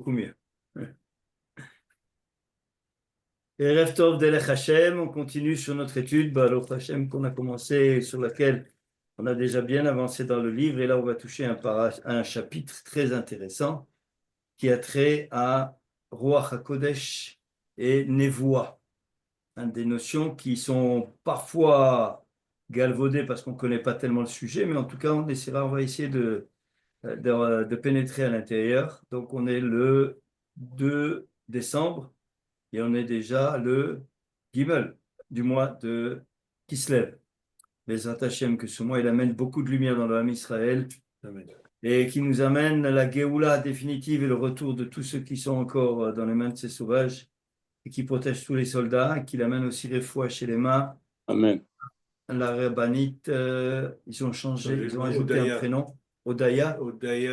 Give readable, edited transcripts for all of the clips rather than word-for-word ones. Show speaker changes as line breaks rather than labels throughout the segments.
beaucoup mieux. Erev Tov d'Elech Hashem, on continue sur notre étude, Baruch Hashem, qu'on a commencé, sur laquelle on a déjà bien avancé dans le livre, et là on va toucher un chapitre très intéressant qui a trait à Ruach HaKodesh et Nevoah, des notions qui sont parfois galvaudées parce qu'on ne connaît pas tellement le sujet, mais en tout cas on va essayer de pénétrer à l'intérieur. Donc on est le 2 décembre et on est déjà le Gimel du mois de Kislev. Les Hashem, que ce mois il amène beaucoup de lumière dans l'âme Israël. Amen. Et qui nous amène à la Géoula définitive et le retour de tous ceux qui sont encore dans les mains de ces sauvages et qui protège tous les soldats, et qui l'amène aussi les fois chez les mains.
Amen.
La rabbinite, ils ont changé, ils ont ajouté un prénom. Odaya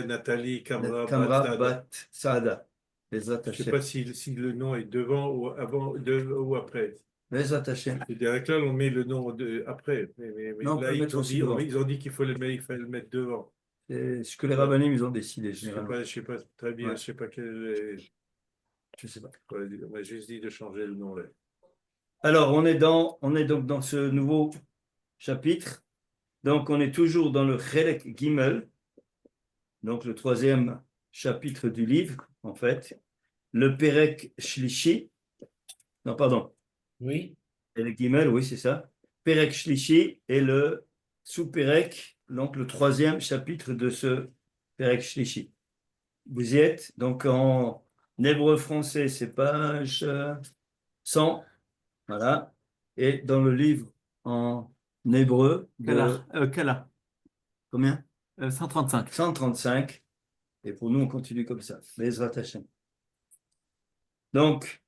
Nathalie
Kamra Bat Saada.
Je ne sais pas si le nom est devant ou avant ou après.
Les attachés.
C'est-à-dire que là, on met le nom après. Mais
non,
là, ils ont dit qu'il fallait le mettre devant.
C'est ce que les rabbinim ils ont décidé.
Je ne sais pas très bien.
Ouais.
Je sais pas quel.
Je sais pas.
On m'a juste dit de changer le nom là.
Alors, on est donc dans ce nouveau chapitre. Donc, on est toujours dans le Chelek Gimel, donc le troisième chapitre du livre, en fait. Le Perek Shlishi. Non, pardon.
Oui.
Et le Gimel, oui, c'est ça. Perek Shlishi et le sous-Perek, donc le troisième chapitre de ce Perek Shlishi. Vous y êtes, donc en hébreu français, c'est page 100, voilà. Et dans le livre en hébreu
Kala.
Combien
135.
135. Et pour nous, on continue comme ça. Bezrat Hashem. Donc,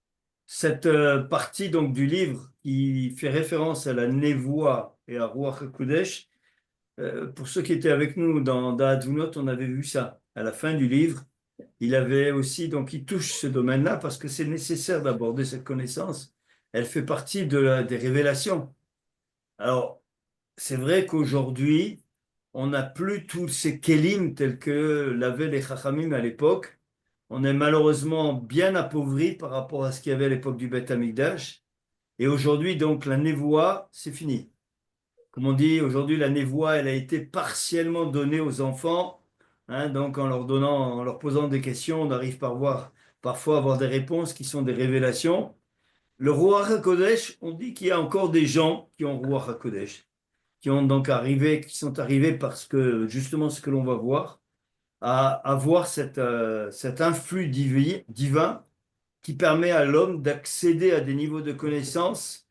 cette partie donc, du livre qui fait référence à la Nevoah et à Ruach HaKodesh, pour ceux qui étaient avec nous dans Da'advunot, on avait vu ça. À la fin du livre, il avait aussi, donc il touche ce domaine-là parce que c'est nécessaire d'aborder cette connaissance. Elle fait partie des révélations. Alors, c'est vrai qu'aujourd'hui, on n'a plus tous ces kélim tels que l'avaient les Chachamim à l'époque. On est malheureusement bien appauvri par rapport à ce qu'il y avait à l'époque du Beth Amikdash. Et aujourd'hui, donc, la névoie, c'est fini. Comme on dit, aujourd'hui, la névoie, elle a été partiellement donnée aux enfants. Donc, en leur posant des questions, on arrive parfois à avoir des réponses qui sont des révélations. Le Ruach HaKodesh, on dit qu'il y a encore des gens qui ont Ruach HaKodesh, qui sont arrivés parce que, justement, ce que l'on va voir, à avoir cet influx divin qui permet à l'homme d'accéder à des niveaux de connaissance.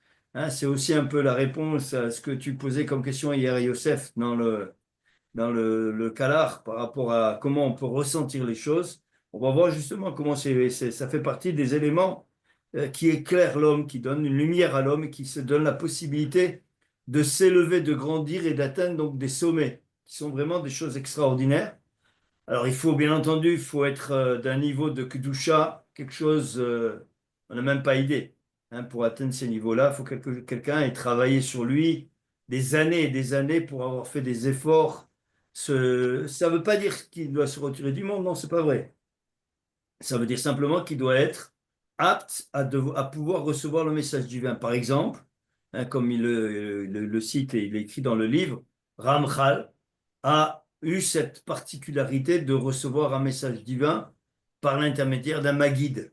C'est aussi un peu la réponse à ce que tu posais comme question hier, Youssef, dans le Kalar, par rapport à comment on peut ressentir les choses. On va voir justement comment ça fait partie des éléments qui éclairent l'homme, qui donnent une lumière à l'homme et qui se donnent la possibilité de s'élever, de grandir et d'atteindre donc des sommets, qui sont vraiment des choses extraordinaires. Alors, bien entendu, il faut être d'un niveau de Kedusha, quelque chose, on n'a même pas idée. Pour atteindre ces niveaux-là, il faut que quelqu'un ait travaillé sur lui des années et des années pour avoir fait des efforts. Ça ne veut pas dire qu'il doit se retirer du monde, non, c'est pas vrai. Ça veut dire simplement qu'il doit être apte à pouvoir recevoir le message divin. Par exemple, comme il le cite et il écrit dans le livre, Ramchal a eu cette particularité de recevoir un message divin par l'intermédiaire d'un Maguide.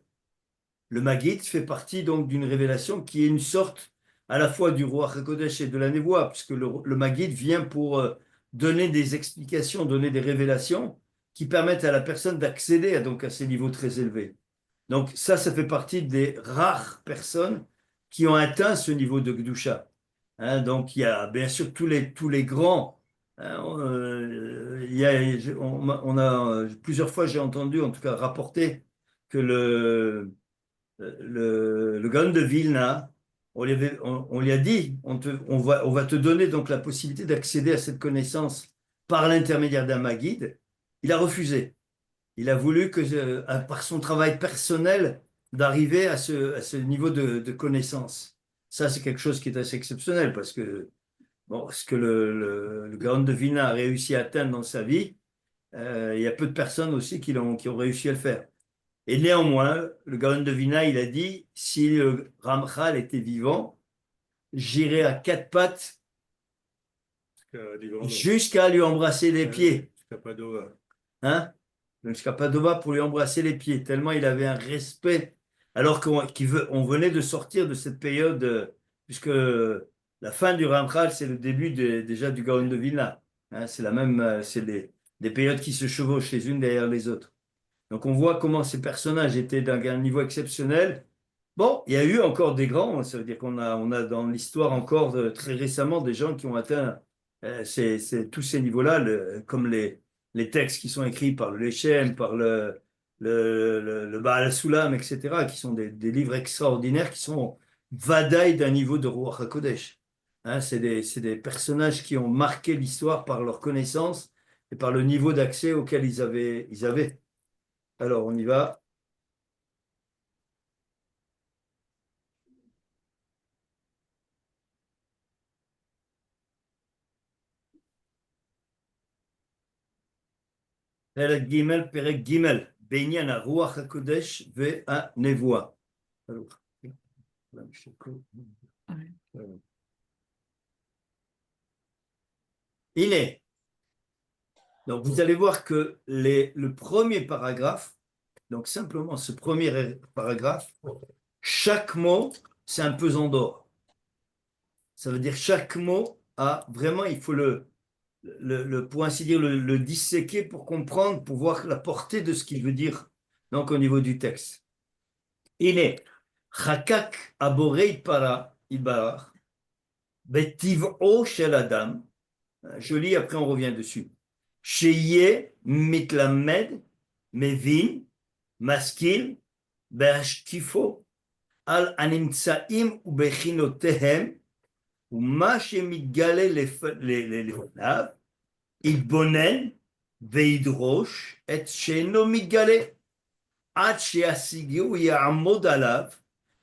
Le Maguide fait partie donc d'une révélation qui est une sorte à la fois du Ruach HaKodesh et de la Névoie, puisque le Maguide vient pour donner des explications, donner des révélations qui permettent à la personne d'accéder à ces niveaux très élevés. Donc ça fait partie des rares personnes qui ont atteint ce niveau de Gdusha. Donc il y a bien sûr tous les grands. On a plusieurs fois j'ai entendu, en tout cas rapporté, que le Gaon de Vilna, on lui a dit, on va te donner donc la possibilité d'accéder à cette connaissance par l'intermédiaire d'un Maguide. Il a refusé. Il a voulu par son travail personnel, d'arriver à ce niveau de connaissance. Ça, c'est quelque chose qui est assez exceptionnel parce que ce que le Gaon de Vilna a réussi à atteindre dans sa vie, il y a peu de personnes aussi qui ont réussi à le faire. Et néanmoins, le Gaon de Vilna, il a dit, si le Ramchal était vivant, j'irais à quatre pattes jusqu'à lui embrasser les pieds.
Jusqu'à Padova.
Hein? Jusqu'à Padova pour lui embrasser les pieds, tellement il avait un respect. Alors on venait de sortir de cette période, puisque la fin du Ramchal, c'est le début déjà du Gaon de Vilna. Hein, c'est la même, c'est des périodes qui se chevauchent les unes derrière les autres. Donc on voit comment ces personnages étaient d'un niveau exceptionnel. Bon, il y a eu encore des grands, ça veut dire qu'on a dans l'histoire encore très récemment des gens qui ont atteint tous ces niveaux-là, comme les textes qui sont écrits par le Leshem, par le Baal Sulam, etc., qui sont des livres extraordinaires qui sont vadaï d'un niveau de Ruach HaKodesh. Hein, c'est des personnages qui ont marqué l'histoire par leur connaissance et par le niveau d'accès auquel ils avaient. Alors, on y va. Perek Gimel, Perek Gimel. Benyan Ruach HaKodesh ve'anevoa. Alors, il est. Donc, vous allez voir que le premier paragraphe, donc simplement ce premier paragraphe, chaque mot, c'est un pesant d'or. Ça veut dire chaque mot a vraiment, il faut pour ainsi dire, le disséquer pour comprendre, pour voir la portée de ce qu'il veut dire donc au niveau du texte. Il est Chakak aborei para ibarach betiv'o shel adam. Je lis, après on revient dessus. Sheye mitlamed mevin maskil be'ashkifo al animtsaim ubechinotehem ומה שמתגלה לפניו, יתבונן וידרוש את שאינו מתגלה, עד שישיגהו יעמוד עליו,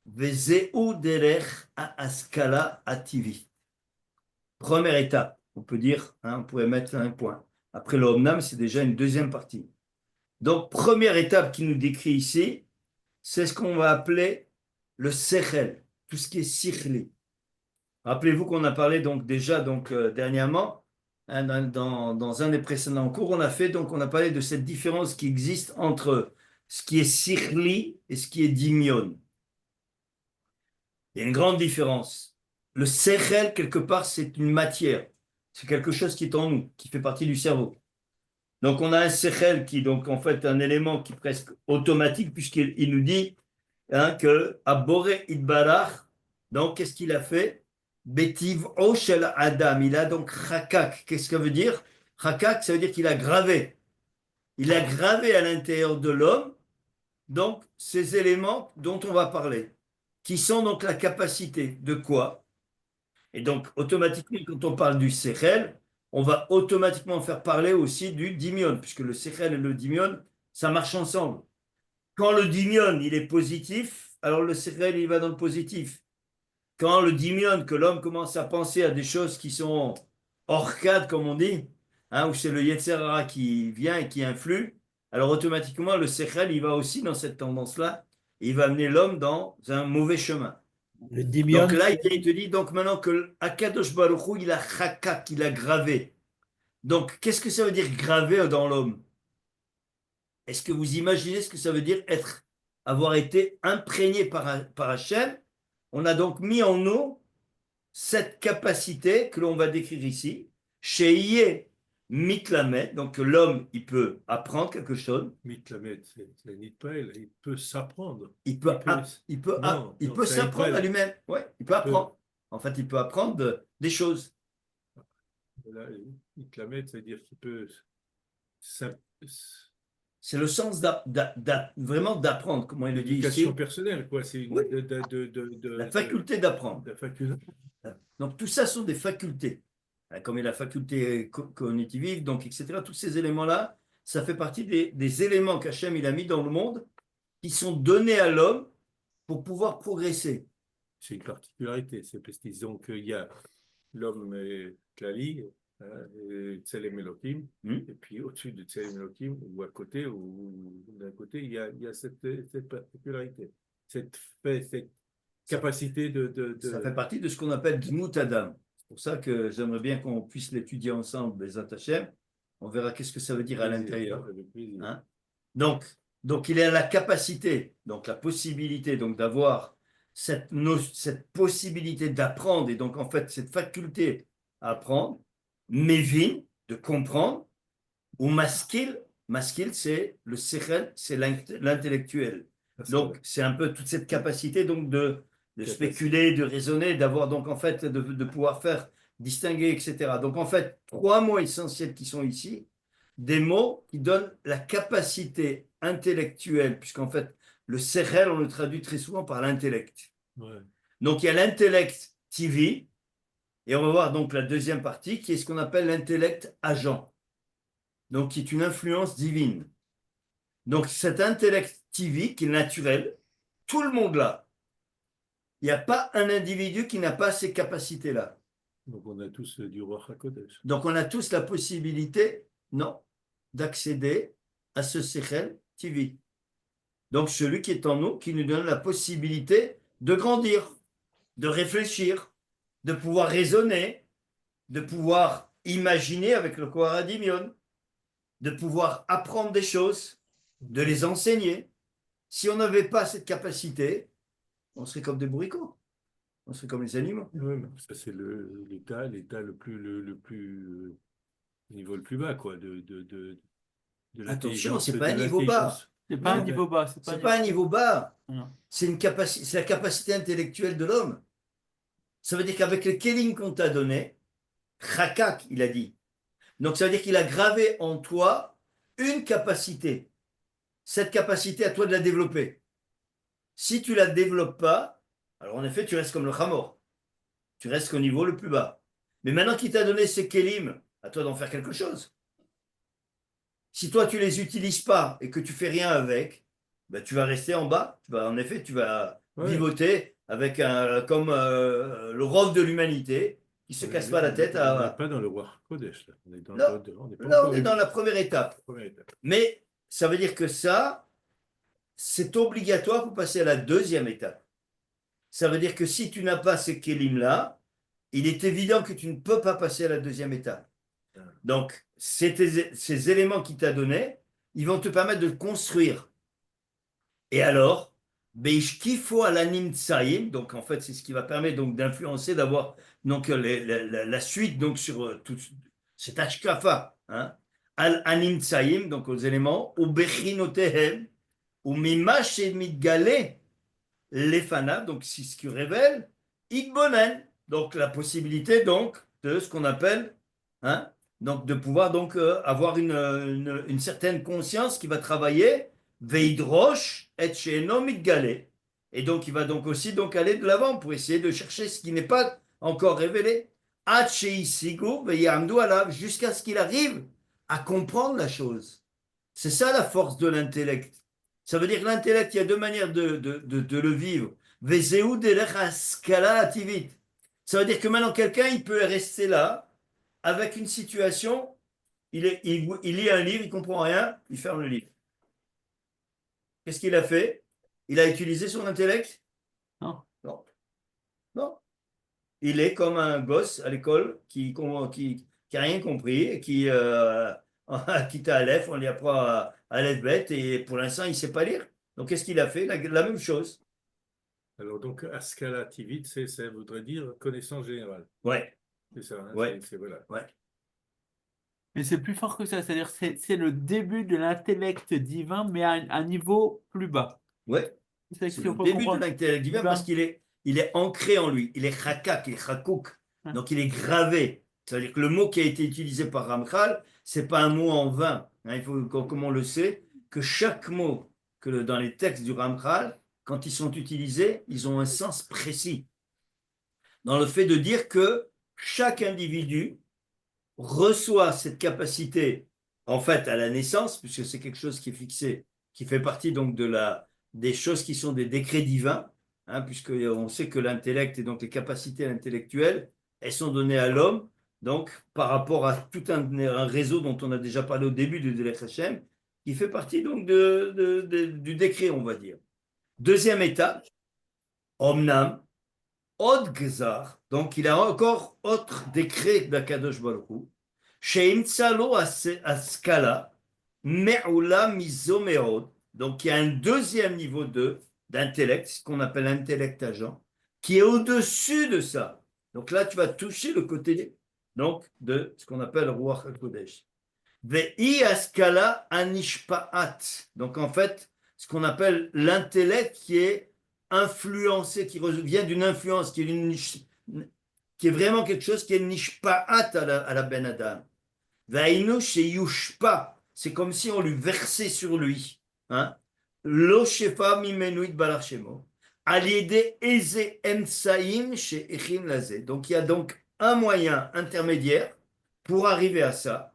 וזהו דרך ההשכלה הטבעית. Première étape, on peut dire, hein, on pourrait mettre un point. Après le Omnam, c'est déjà une deuxième partie. Donc, première étape qui nous décrit ici, c'est ce qu'on va appeler le Sechel, tout ce qui est Sichli. Rappelez-vous qu'on a parlé donc déjà dernièrement, hein, dans un des précédents cours, on a parlé de cette différence qui existe entre ce qui est sikhli et ce qui est dimion. Il y a une grande différence. Le sechel, quelque part, c'est une matière. C'est quelque chose qui est en nous, qui fait partie du cerveau. Donc on a un sechel qui, donc en fait, un élément qui est presque automatique, puisqu'il nous dit hein, que Aboré Idbarach, donc qu'est-ce qu'il a fait? Betiv Oshel Adam, il a donc Chakak. Qu'est-ce que ça veut dire? Chakak, ça veut dire qu'il a gravé. Il a gravé à l'intérieur de l'homme, donc, ces éléments dont on va parler, qui sont donc la capacité de quoi? Et donc, automatiquement, quand on parle du Sechel, on va automatiquement faire parler aussi du Dimion, puisque le Sechel et le Dimion, ça marche ensemble. Quand le Dimion, il est positif, alors le Sechel, il va dans le positif. Quand le dimion, que l'homme commence à penser à des choses qui sont hors cadre, comme on dit, hein, où c'est le Yetzer Hara qui vient et qui influe, alors automatiquement, le Sechel, il va aussi dans cette tendance-là, et il va amener l'homme dans un mauvais chemin.
Le Dimion,
Donc là, il te dit, donc maintenant que Akadosh Baruch Hu, il a chakak, il a gravé. Donc, qu'est-ce que ça veut dire graver dans l'homme? Est-ce que vous imaginez ce que ça veut dire avoir été imprégné par Hachem? On a donc mis en nous cette capacité que l'on va décrire ici, chez Yé Mitlamet, donc l'homme, il peut apprendre quelque chose.
Mitlamet, c'est Nitpael, il peut s'apprendre.
Il peut s'apprendre à lui-même. Ouais, il peut apprendre. En fait, il peut apprendre des choses.
Là, Mitlamet, c'est-à-dire qu'il peut.
C'est le sens vraiment d'apprendre, comment il le dit ici.
L'éducation personnelle, quoi. C'est
oui. La faculté d'apprendre. Donc tout ça sont des facultés, comme la faculté cognitive, donc etc. Tous ces éléments-là, ça fait partie des éléments qu'Hachem il a mis dans le monde, qui sont donnés à l'homme pour pouvoir progresser.
C'est une particularité, c'est parce qu'ils ont qu'il y a l'homme Klali, Tselem Elohim,
Hmm.
et puis au-dessus de Tselem Elohim, ou à côté, ou d'un côté, il y a cette particularité, cette capacité
Ça fait partie de ce qu'on appelle Dmut Adam. C'est pour ça que j'aimerais bien qu'on puisse l'étudier ensemble, les attachés. On verra qu'est-ce que ça veut dire à l'intérieur.
avec plaisir.
Hein. Donc, il a la capacité, donc la possibilité donc d'avoir cette possibilité d'apprendre et donc en fait cette faculté à apprendre, Mevin, de comprendre, ou maskil c'est le sechel, c'est l'intellectuel. Donc c'est un peu toute cette capacité donc de spéculer, de raisonner, d'avoir donc en fait de pouvoir faire distinguer, etc. Donc en fait, trois mots essentiels qui sont ici, des mots qui donnent la capacité intellectuelle, puisqu'en fait, le sechel, on le traduit très souvent par l'intellect.
Ouais.
Donc il y a l'intellect TV, et on va voir donc la deuxième partie, qui est ce qu'on appelle l'intellect agent, donc qui est une influence divine. Donc cet intellect TV, qui est naturel, tout le monde l'a. Il n'y a pas un individu qui n'a pas ces capacités-là.
Donc on a tous du Ruach HaKodesh.
Donc on a tous la possibilité, non, d'accéder à ce Sechel TV. Donc celui qui est en nous, qui nous donne la possibilité de grandir, de réfléchir, de pouvoir raisonner, de pouvoir imaginer avec le Koharadimion, de pouvoir apprendre des choses, de les enseigner. Si on n'avait pas cette capacité, on serait comme des bourricots, on serait comme les animaux.
Oui, ça c'est l'état le plus niveau le plus bas quoi de
Attention,
l'intelligence
c'est pas un niveau bas.
C'est pas un
Non.
niveau bas.
C'est pas un niveau bas.
Non.
C'est la capacité intellectuelle de l'homme. Ça veut dire qu'avec les kelim qu'on t'a donné, chakak, il a dit. Donc ça veut dire qu'il a gravé en toi une capacité. Cette capacité, à toi de la développer. Si tu la développes pas, alors en effet, tu restes comme le chamor. Tu restes au niveau le plus bas. Mais maintenant qu'il t'a donné ces kelim, à toi d'en faire quelque chose. Si toi, tu les utilises pas et que tu fais rien avec, ben, tu vas rester en bas. En effet, tu vas vivoter avec comme le rôle de l'humanité qui se casse pas la tête.
On n'est pas dans le Ruach HaKodesh, là. On est dans
Là, on est dans la première étape. Mais ça veut dire que ça, c'est obligatoire pour passer à la deuxième étape. Ça veut dire que si tu n'as pas ces kélim-là, il est évident que tu ne peux pas passer à la deuxième étape. Donc, ces éléments qu'il t'a donnés, ils vont te permettre de le construire. Et alors, Beishkifo alanim tsaïm, donc en fait, c'est ce qui va permettre donc d'influencer, d'avoir donc la suite donc sur tout cet ashkafa, hein, al anim tsaïm, donc aux éléments, au bechinotehem, ou mimash et mitgale, lefana, donc c'est ce qui révèle, igbonen, donc la possibilité donc de ce qu'on appelle, hein, donc de pouvoir donc avoir une certaine conscience qui va travailler veidrosh et she'eno mitgale, et donc il va donc aussi donc aller de l'avant pour essayer de chercher ce qui n'est pas encore révélé, ad sheisigu veyamdu alav, jusqu'à ce qu'il arrive à comprendre la chose. C'est ça la force de l'intellect. Ça veut dire que l'intellect, il y a deux manières de le vivre. Ça veut dire que maintenant, quelqu'un, il peut rester là, avec une situation, il lit un livre, il ne comprend rien, il ferme le livre. Qu'est-ce qu'il a fait? Il a utilisé son intellect?
Non.
Non. Non. Il est comme un gosse à l'école qui a rien compris, et qui quitte à Aleph, on lui apprend à Aleph bête, et pour l'instant, il ne sait pas lire. Donc, qu'est-ce qu'il a fait? La même chose.
Alors, donc, Askala Tivit, ça voudrait dire connaissance générale.
Ouais.
C'est ça, hein,
Ouais.
voilà.
Ouais.
Mais c'est plus fort que ça. C'est-à-dire c'est le début de l'intellect divin, mais à un niveau plus bas.
Ouais.
C'est
C'est le début de l'intellect divin parce qu'il est ancré en lui. Il est chakak, il est chakouk. Donc, il est gravé. C'est-à-dire que le mot qui a été utilisé par Ramchal, c'est pas un mot en vain. Hein, il faut, comme on le sait, que chaque mot que dans les textes du Ramchal, quand ils sont utilisés, ils ont un sens précis. Dans le fait de dire que chaque individu reçoit cette capacité, en fait, à la naissance, puisque c'est quelque chose qui est fixé, qui fait partie donc des choses qui sont des décrets divins, hein, puisqu'on sait que l'intellect et donc les capacités intellectuelles, elles sont données à l'homme donc par rapport à tout un réseau dont on a déjà parlé au début de Delech Hashem, qui fait partie donc du décret, on va dire. Deuxième étape, Omnam, Od Gzar, donc il a encore autre décret d'Akadosh Baruch Hu, Sheimtsalo Askala, Me'ula Mizo Me'od, donc il y a un deuxième niveau d'intellect, ce qu'on appelle intellect agent, qui est au-dessus de ça. Donc là, tu vas toucher le côté donc, de ce qu'on appelle Ruach HaKodesh. Ve'i Askala Anishpa'at, donc en fait, ce qu'on appelle l'intellect qui est influencé, qui vient d'une influence, qui est vraiment quelque chose qui est nishpa'at à la Ben Adam. Vainu sheyushpa, c'est comme si on lui versait sur lui. Hein? Lo shefa mimenuit balarshemo. Aliede eze emsaim chez echim lazé. Donc il y a donc un moyen intermédiaire pour arriver à ça.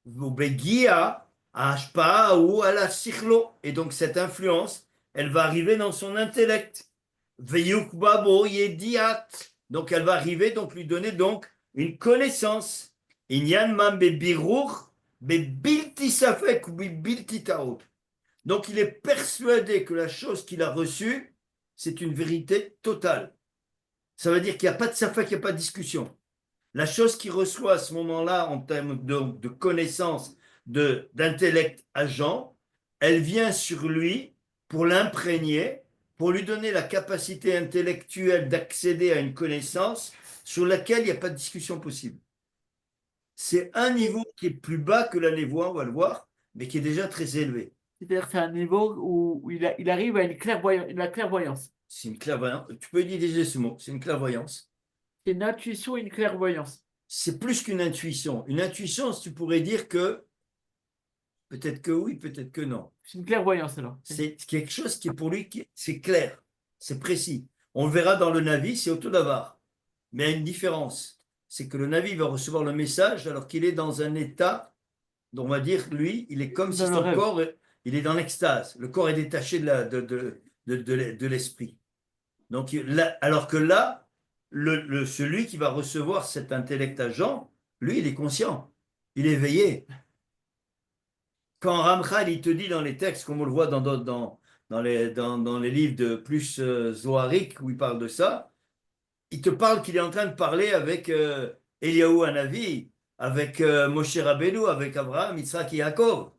Begia ashpa ou à la sikhlo. Et donc cette influence, elle va arriver dans son intellect. Veyukbabo yediat. Donc elle va arriver, donc lui donner donc une connaissance. Inyan mam bebirour bebilti safek ou bebilti taot. Donc il est persuadé que la chose qu'il a reçue, c'est une vérité totale. Ça veut dire qu'il n'y a pas de safek, il n'y a pas de discussion. La chose qu'il reçoit à ce moment-là en termes de connaissance, d'intellect agent, elle vient sur lui pour l'imprégner, pour lui donner la capacité intellectuelle d'accéder à une connaissance sur laquelle il n'y a pas de discussion possible. C'est un niveau qui est plus bas que la névoie, on va le voir, mais qui est déjà très élevé.
C'est-à-dire que c'est un niveau où il arrive à la clairvoyance.
C'est une clairvoyance. Tu peux utiliser ce mot, c'est une clairvoyance.
C'est une intuition et une clairvoyance.
C'est plus qu'une intuition. Une intuition, tu pourrais dire que peut-être que oui, peut-être que non.
C'est une clairvoyance alors.
C'est quelque chose qui est pour lui, c'est clair, c'est précis. On le verra dans le Navi, c'est autodavar. Mais il y a une différence. C'est que le Navi va recevoir le message alors qu'il est dans un état, dont on va dire, lui, il est comme si son corps, il est dans l'extase. Le corps est détaché de l'esprit. Donc, là, alors que là, celui qui va recevoir cet intellect agent, lui, il est conscient, il est éveillé. Quand Ramchal, il te dit dans les textes, comme on le voit dans les livres de plus zohariques où il parle de ça, il te parle qu'il est en train de parler avec Eliyahu Hanavi, avec Moshe Rabbeinu, avec Abraham, Yitzhak et Yaakov.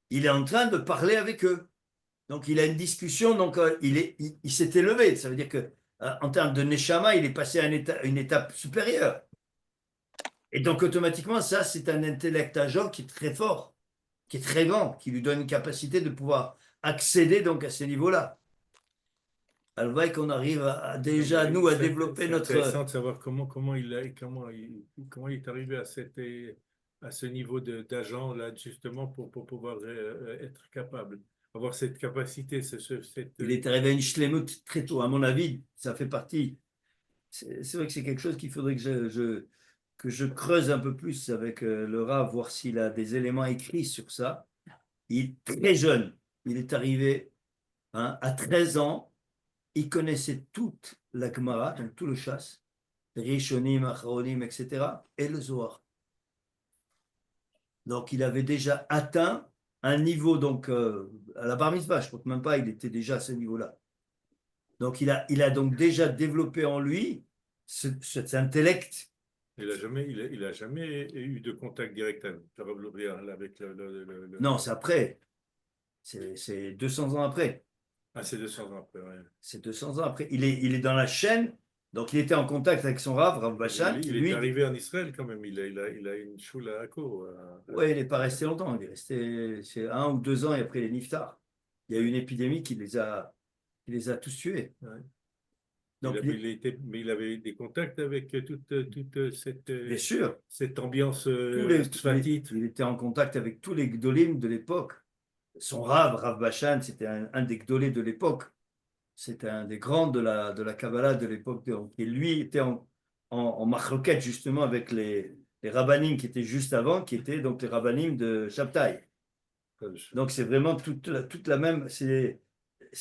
Il est en train de parler avec eux. Donc il a une discussion, donc il s'est élevé. Ça veut dire que en termes de Neshama, il est passé à une étape supérieure. Et donc automatiquement, ça, c'est un intellect agent qui est très fort, qui est très grand, qui lui donne une capacité de pouvoir accéder donc à ces niveaux-là. Alors, qu'on arrive déjà, nous, à développer notre...
C'est intéressant de savoir comment il est arrivé à ce niveau d'agent, là, justement, pour pouvoir être capable, avoir cette capacité.
Il est arrivé à une shlemut très tôt. À mon avis, ça fait partie. C'est vrai que c'est quelque chose qu'il faudrait que je creuse un peu plus avec le Rav, voir s'il a des éléments écrits sur ça. Il est très jeune. Il est arrivé à 13 ans. Il connaissait toute la Gemara, donc tout le chasse, Rishonim, Acharonim, etc., et le Zohar. Donc il avait déjà atteint un niveau, donc à la bar mitzvah, je ne crois même pas, il était déjà à ce niveau-là. Donc il a donc déjà développé en lui cet intellect.
Il a jamais eu de contact direct avec le...
Non, c'est après. C'est 200 ans après.
Ah, c'est 200 ans après, ouais.
C'est 200 ans après. Il est dans la chaîne, donc il était en contact avec son Rav Bachan.
Il est arrivé en Israël quand même, il a une choula à Akko.
Oui, il n'est pas resté longtemps, il est resté 1 ou 2 ans et après les Niftar. Il y a eu une épidémie qui les a tous tués.
Ouais.
Donc,
mais il avait des contacts avec toute cette,
bien sûr,
cette ambiance
tzfatite. Il était en contact avec tous les gdolim de l'époque. Son Rav Bachan, c'était un des gdolés de l'époque. C'était un des grands de la Kabbalah de l'époque. Et lui était en machloket justement avec les rabbanim qui étaient juste avant, qui étaient donc les rabbanim de Shabtai. Donc c'est vraiment toute la même, c'est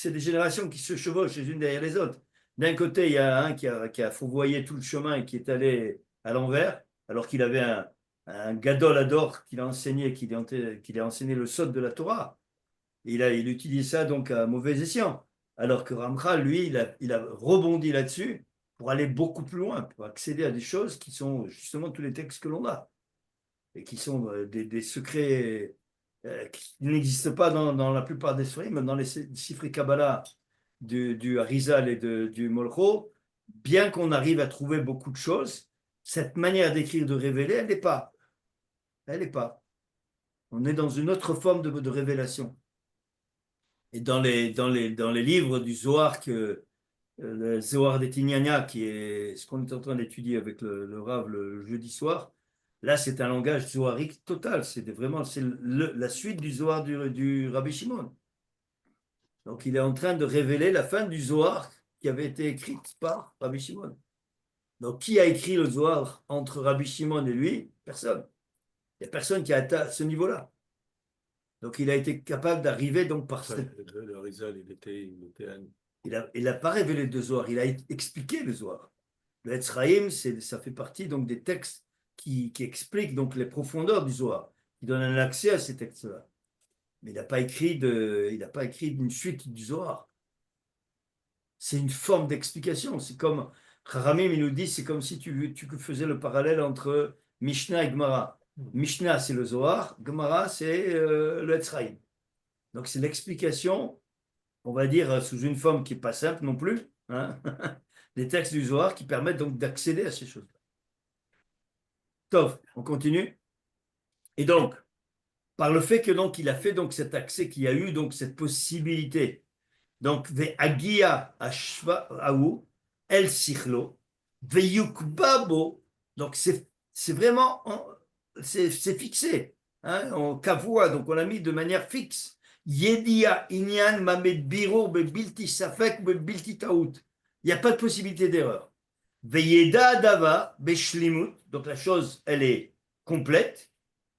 des générations qui se chevauchent les unes derrière les autres. D'un côté, il y a un qui a fourvoyé tout le chemin et qui est allé à l'envers, alors qu'il avait un gadol ador qu'il a enseigné, qu'il a enseigné le sod de la Torah. Et il utilise ça donc à mauvais escient. Alors que Ramchal, lui, il a rebondi là-dessus pour aller beaucoup plus loin, pour accéder à des choses qui sont justement tous les textes que l'on a et qui sont des secrets qui n'existent pas dans la plupart des Sifrim, dans les Sifri Kabbalah du Harizal et du Molcho, bien qu'on arrive à trouver beaucoup de choses, cette manière d'écrire, de révéler, elle n'est pas. Elle n'est pas. On est dans une autre forme de révélation. Et dans les livres du Zohar, le Zohar des Tignania, qui est ce qu'on est en train d'étudier avec le Rav le jeudi soir, là c'est un langage zoharique total. C'est vraiment la suite du Zohar du Rabbi Shimon. Donc il est en train de révéler la fin du Zohar qui avait été écrite par Rabbi Shimon. Donc qui a écrit le Zohar entre Rabbi Shimon et lui? Personne. Il n'y a personne qui a atteint ce niveau-là. Donc il a été capable d'arriver donc par
Le Rizal,
il n'a pas révélé le Zohar, il a expliqué le Zohar. Le Etzraïm, ça fait partie donc des textes qui expliquent donc les profondeurs du Zohar, qui donnent un accès à ces textes-là. Mais il n'a pas écrit une suite du Zohar. C'est une forme d'explication. C'est comme Haramim, il nous dit, c'est comme si tu faisais le parallèle entre Mishnah et Gemara. Mishnah, c'est le Zohar, Gemara, c'est le Etzraïm. Donc c'est l'explication, on va dire, sous une forme qui n'est pas simple non plus, hein, des textes du Zohar qui permettent donc d'accéder à ces choses-là. Tov, on continue. Et donc, par le fait que donc il a fait donc cet accès, qu'il y a eu donc cette possibilité, donc ve'agia ashva'ahu el sichlo ve'yukbabo, donc c'est vraiment c'est fixé, hein, en kavua, donc on l'a mis de manière fixe. Yedia inyan mamed biro bebilti safek bebilti taout. Il n'y a pas de possibilité d'erreur. Ve'yeda dava beshlimut, donc la chose elle est complète.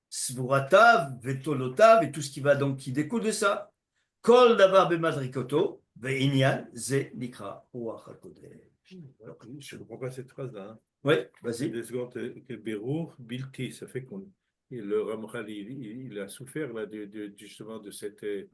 Svuratav, Vetolotav et tout ce qui découle de ça. Kol davar bemadrikoto, ve'inyan ze nikra ruach hakodesh.
Je ne comprends pas cette phrase-là. Hein.
Oui, vas-y.
Deux secondes, que Bérour, Bilti, ça fait qu'on. Le Ramchal, il a souffert là, justement de cette, de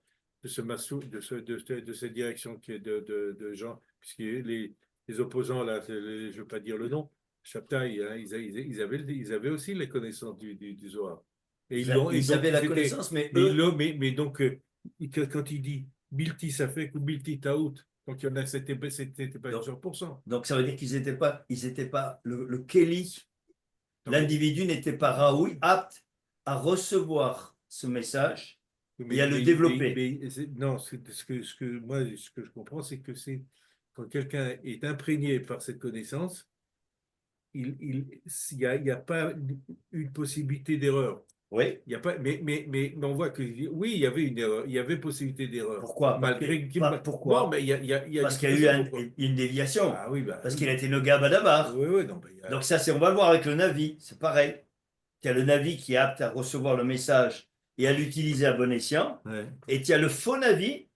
ce massou, de cette direction qui est de gens, puisque les opposants, là, je ne veux pas dire le nom, Shabtai, hein, ils avaient aussi les connaissances du Zohar. Et
Ils avaient la connaissance, mais eux.
Mais donc, quand il dit Bilti Safek ou Bilti Taout, donc il y en a, c'était pas 100%.
Donc ça veut dire qu'ils n'étaient pas le Kéli,
Donc,
l'individu n'était pas Raoui, apte à recevoir ce message et à le développer.
Non, ce que je comprends, c'est que c'est quand quelqu'un est imprégné par cette connaissance, il y a pas une possibilité d'erreur.
Oui.
Il y a pas, mais on voit que oui, il y avait une erreur, il y avait possibilité d'erreur.
Pourquoi? Pourquoi?
Non, mais il y a
Parce qu'il y a eu une déviation.
Ah oui,
parce
oui.
qu'il a été nogué à Badabar.
Oui, oui, non,
Donc ça, on va le voir avec le Navi, c'est pareil. Tu as le Navi qui est apte à recevoir le message et à l'utiliser à bon escient.
Ouais.
Et tu as le faux Navi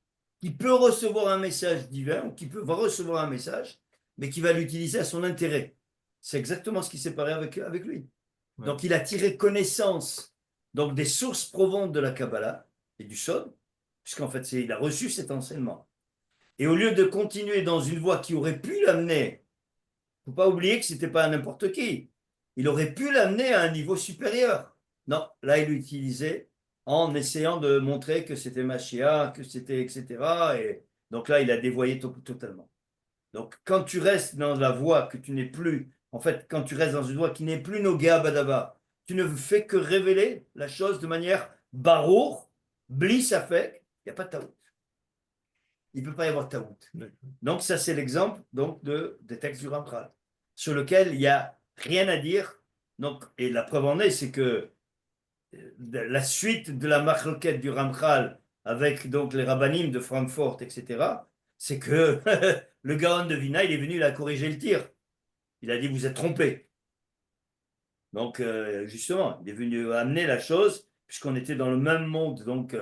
qui peut recevoir un message divin, ou qui va recevoir un message, mais qui va l'utiliser à son intérêt. C'est exactement ce qui s'est passé avec lui.
Ouais.
Donc il a tiré connaissance donc, des sources provantes de la Kabbalah et du Sod, puisqu'en fait il a reçu cet enseignement. Et au lieu de continuer dans une voie qui aurait pu l'amener, il ne faut pas oublier que ce n'était pas n'importe qui, il aurait pu l'amener à un niveau supérieur. Non, là il l'utilisait en essayant de montrer que c'était Mashiach, que c'était etc. Et donc là il a dévoyé totalement. Donc quand tu restes dans la voie que tu n'es plus, en fait quand tu restes dans une voie qui n'est plus Nogea Badaba, tu ne fais que révéler la chose de manière barour, bli safek, il n'y a pas de taout. Il ne peut pas y avoir taout. Donc ça c'est l'exemple donc des textes du Ramchal, sur lequel il n'y a rien à dire. Donc, et la preuve en est, c'est que la suite de la machloket du Ramchal avec donc les rabbanim de Francfort, etc., c'est que le Gaon de Vina, il est venu, il a corrigé le tir. Il a dit, vous êtes trompés. Donc, justement, il est venu amener la chose, puisqu'on était dans le même monde, donc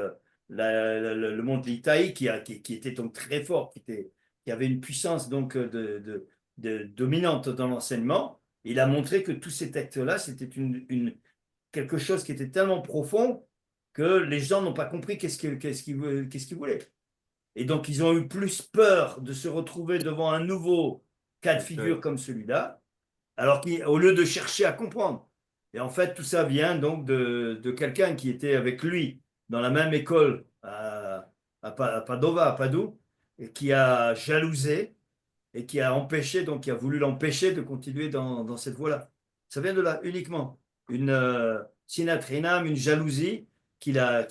le monde l'Itaï, qui était donc très fort, qui avait une puissance donc dominante dans l'enseignement. Il a montré que tous ces textes-là, c'était quelque chose qui était tellement profond que les gens n'ont pas compris qu'est-ce qu'il voulait. Et donc, ils ont eu plus peur de se retrouver devant un nouveau cas de figure comme celui-là, alors qu'au lieu de chercher à comprendre. Et en fait, tout ça vient donc de quelqu'un qui était avec lui dans la même école à Padova, à Padoue, et qui a jalousé et qui a empêché, donc qui a voulu l'empêcher de continuer dans cette voie-là. Ça vient de là uniquement. Une sinat rinam, une jalousie qui l'a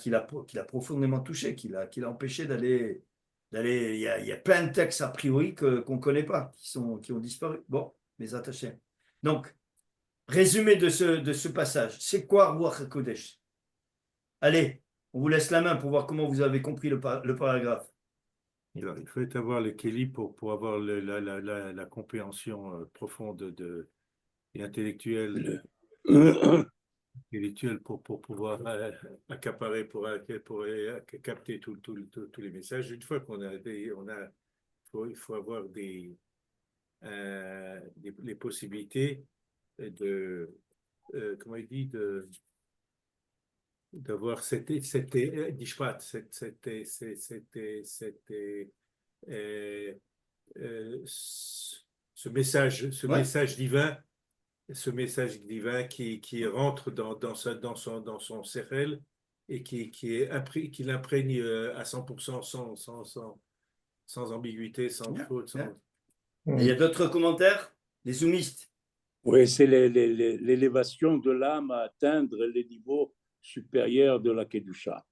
profondément touché, qui l'a empêché d'aller. Il y a plein de textes a priori qu'on ne connaît pas, qui ont disparu. Bon, mes attachés. Donc, résumé de ce passage. C'est quoi Ruach HaKodesh? Allez, on vous laisse la main pour voir comment vous avez compris le paragraphe.
Alors, il faut avoir le Kéli pour avoir la compréhension profonde et intellectuelle, pour pouvoir accaparer, pour capter tous les messages. Une fois il faut avoir les possibilités comment il dit, d'avoir dishpat, ce
Ouais.
message divin, qui rentre dans son sérel et qui l'imprègne à 100% sans ambiguïté, sans
Bien,
faute.
bien. Et il y a d'autres commentaires? Les soumistes.
Oui, c'est l'élévation de l'âme à atteindre les niveaux supérieurs de la Kedusha.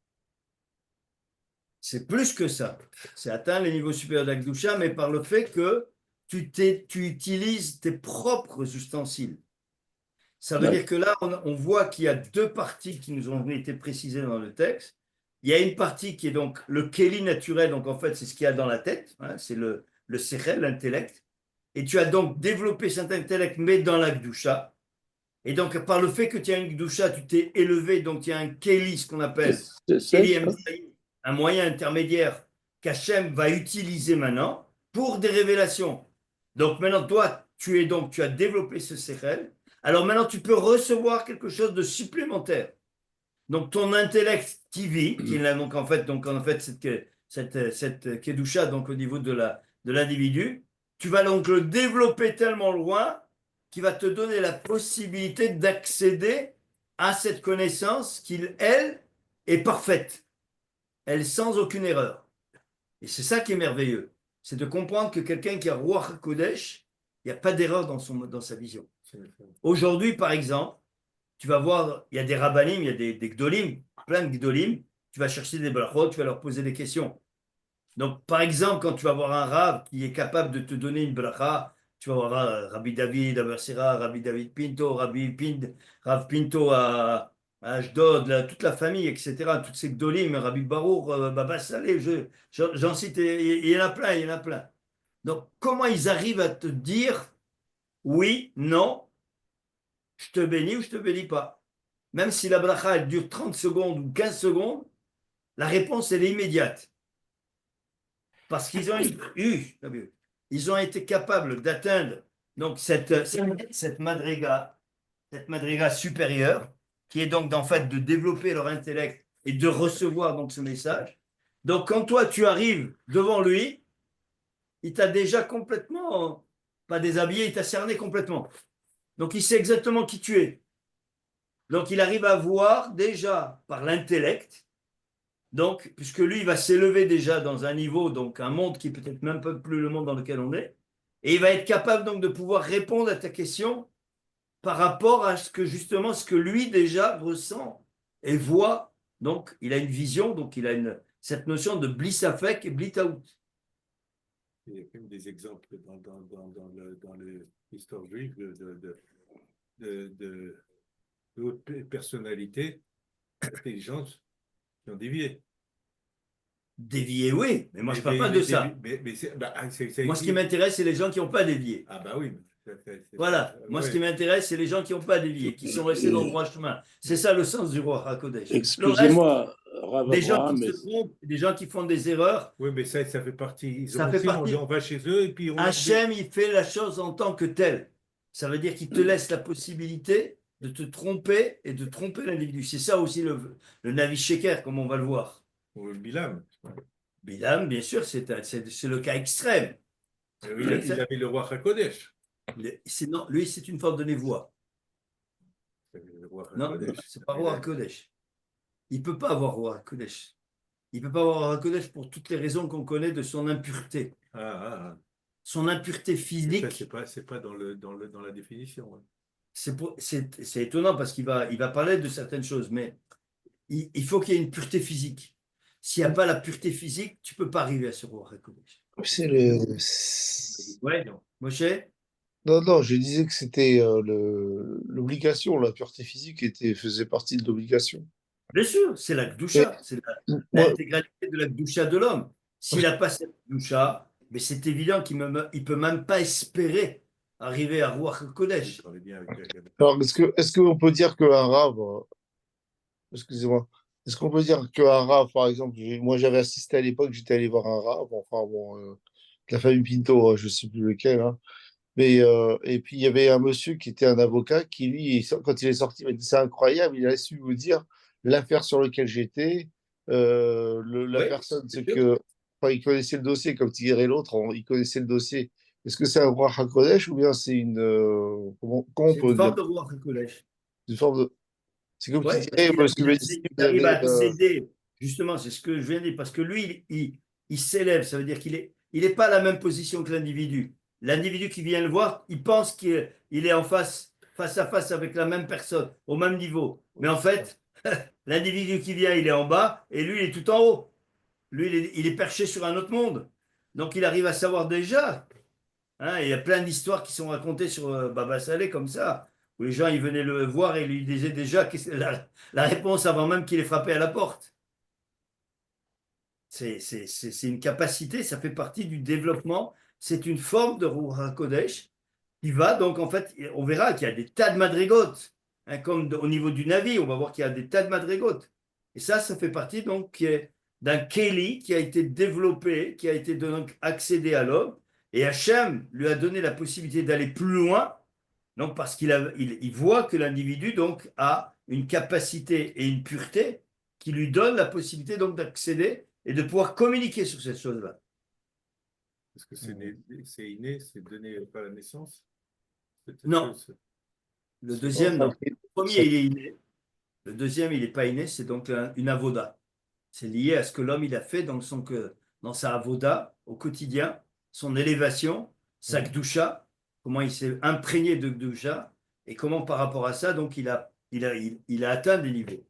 C'est plus que ça. C'est atteindre les niveaux supérieurs de la Kedusha, mais par le fait que tu utilises tes propres ustensiles. Ça veut
Ouais.
dire que là, on voit qu'il y a deux parties qui nous ont été précisées dans le texte. Il y a une partie qui est donc le kéli naturel, donc en fait, c'est ce qu'il y a dans la tête, hein, c'est le sechel, l'intellect. Et tu as donc développé cet intellect, mais dans la Kedusha. Et donc, par le fait que tu as une Kedusha, tu t'es élevé, donc il y a un kéli, ce qu'on appelle kéli emsaï, un moyen intermédiaire qu'Hachem va utiliser maintenant pour des révélations. Donc maintenant, toi, tu as développé ce sechel. Alors maintenant, tu peux recevoir quelque chose de supplémentaire. Donc ton intellect TV, qui est là, donc en fait cette kedusha, donc au niveau de l'individu, tu vas donc le développer tellement loin qu'il va te donner la possibilité d'accéder à cette connaissance elle, est parfaite. Elle sans aucune erreur. Et c'est ça qui est merveilleux. C'est de comprendre que quelqu'un qui a Ruach HaKodesh, il n'y a pas d'erreur dans sa vision. Aujourd'hui, par exemple, tu vas voir, il y a des rabbanim, il y a des gdolim, plein de gdolim, tu vas chercher des brachot, tu vas leur poser des questions. Donc, par exemple, quand tu vas voir un rav qui est capable de te donner une bracha, tu vas voir Rabbi David à Bersera, Rabbi David Pinto, Rav Pinto à Ashdod, toute la famille, etc., toutes ces gdolim, Rabbi Baruch, Baba Saleh, j'en cite, il y en a plein, il y en a plein. Donc, comment ils arrivent à te dire oui, non, je te bénis ou je te bénis pas. Même si la bracha elle dure 30 secondes ou 15 secondes, la réponse elle est immédiate. Parce qu'ils ont été capables d'atteindre donc cette madriga supérieure, qui est donc en fait de développer leur intellect et de recevoir donc ce message. Donc quand toi tu arrives devant lui, il t'a déjà complètement, pas déshabillé, il t'a cerné complètement. Donc il sait exactement qui tu es. Donc il arrive à voir déjà par l'intellect, donc puisque lui il va s'élever déjà dans un niveau, donc un monde qui peut-être même pas plus le monde dans lequel on est, et il va être capable donc de pouvoir répondre à ta question par rapport à ce que lui déjà ressent et voit. Donc il a une vision, donc il a cette notion de blissafek et blitaout.
Il y a quand même des exemples dans l'histoire juive de hautes personnalités intelligentes qui ont dévié.
Dévier, oui, mais moi je ne parle pas de ça. Moi ce qui m'intéresse, c'est les gens qui n'ont pas dévié.
Ah bah oui.
Voilà, moi ce qui m'intéresse, c'est les gens qui n'ont pas dévié, qui sont restés dans le droit chemin. C'est ça le sens du roi HaKodesh.
Excusez-moi, Rav
des gens
Abraham,
qui se trompent, des gens qui font des erreurs.
Oui, mais ça fait partie.
Ça fait partie.
On va chez eux et puis
Hachem, il fait la chose en tant que telle. Ça veut dire qu'il te laisse la possibilité de te tromper et de tromper l'individu. C'est ça aussi le Navi Sheker, comme on va le voir.
Ou le Bilam.
Bilam, bien sûr, c'est le cas extrême.
Oui, il avait le roi Hakodesh.
Non, lui, c'est une forme de névoie.
Le roi
Non,
Hakodesh.
c'est pas roi Kodesh. Il peut pas avoir roi Kodesh. Il peut pas avoir roi Kodesh pour toutes les raisons qu'on connaît de son impureté. Son impureté physique.
C'est pas dans la définition. Ouais.
C'est étonnant parce qu'il va parler de certaines choses, mais il faut qu'il y ait une pureté physique. S'il n'y a pas la pureté physique, tu ne peux pas arriver à ce roi Kodesh.
C'est le.
Ouais, non. Moshe?
Non, non, je disais que c'était l'obligation, la pureté physique faisait partie de l'obligation.
Bien sûr, c'est la
Mais
Gdusha, c'est
moi,
l'intégralité de la Gdusha de l'homme. S'il n'a pas cette Gdusha, mais c'est évident qu'il ne peut même pas espérer arriver à Ruach
Il
Kodesh.
travaille bien avec
alors, est-ce qu'on peut dire qu'un rave, excusez-moi, est-ce qu'on peut dire qu'un rave, par exemple, moi j'avais assisté à l'époque, j'étais allé voir un rave, enfin bon, de la famille Pinto, je ne sais plus lequel, hein. Mais, et puis il y avait un monsieur qui était un avocat qui, lui, quand il est sorti, il m'a dit c'est incroyable, il a su vous dire l'affaire sur laquelle j'étais, la
Oui,
personne,
bien
c'est
sûr.
que, enfin, il connaissait le dossier, comme dirait l'autre, il connaissait le dossier. Est-ce que c'est un roi HaKodesh ou bien c'est une. Comment on
C'est une
peut dire?
forme de Ruach Kodesh.
Une forme de. C'est comme
Oui,
qui
parce
dirait, parce que si
il
vous
arrive à
avez.
accéder, justement, c'est ce que je viens de dire, parce que lui, il s'élève, ça veut dire il est pas à la même position que l'individu. L'individu qui vient le voir, il pense qu'il est face à face avec la même personne, au même niveau. Mais en fait, l'individu qui vient, il est en bas, et lui, il est tout en haut. Lui, il est perché sur un autre monde. Donc, il arrive à savoir déjà. Hein, il y a plein d'histoires qui sont racontées sur Baba Saleh comme ça, où les gens ils venaient le voir et lui disaient déjà la réponse avant même qu'il ait frappé à la porte. C'est une capacité, ça fait partie du développement. C'est une forme de Ruach HaKodesh qui va donc en fait, on verra qu'il y a des tas de madrigotes, hein, comme au niveau du Navi, on va voir qu'il y a des tas de madrigotes. Et ça fait partie donc d'un Keli qui a été développé, qui a été donc accédé à l'homme. Et Hachem lui a donné la possibilité d'aller plus loin, donc parce il voit que l'individu donc a une capacité et une pureté qui lui donne la possibilité donc d'accéder et de pouvoir communiquer sur cette chose-là.
Est-ce que c'est inné, c'est donné par la naissance?
Non, le deuxième, non. Le premier, il est inné. Le deuxième, il n'est pas inné, c'est donc une avoda. C'est lié à ce que l'homme il a fait dans sa avoda au quotidien, son élévation, sa gdusha, comment il s'est imprégné de gdusha et comment par rapport à ça, donc il a atteint des niveaux.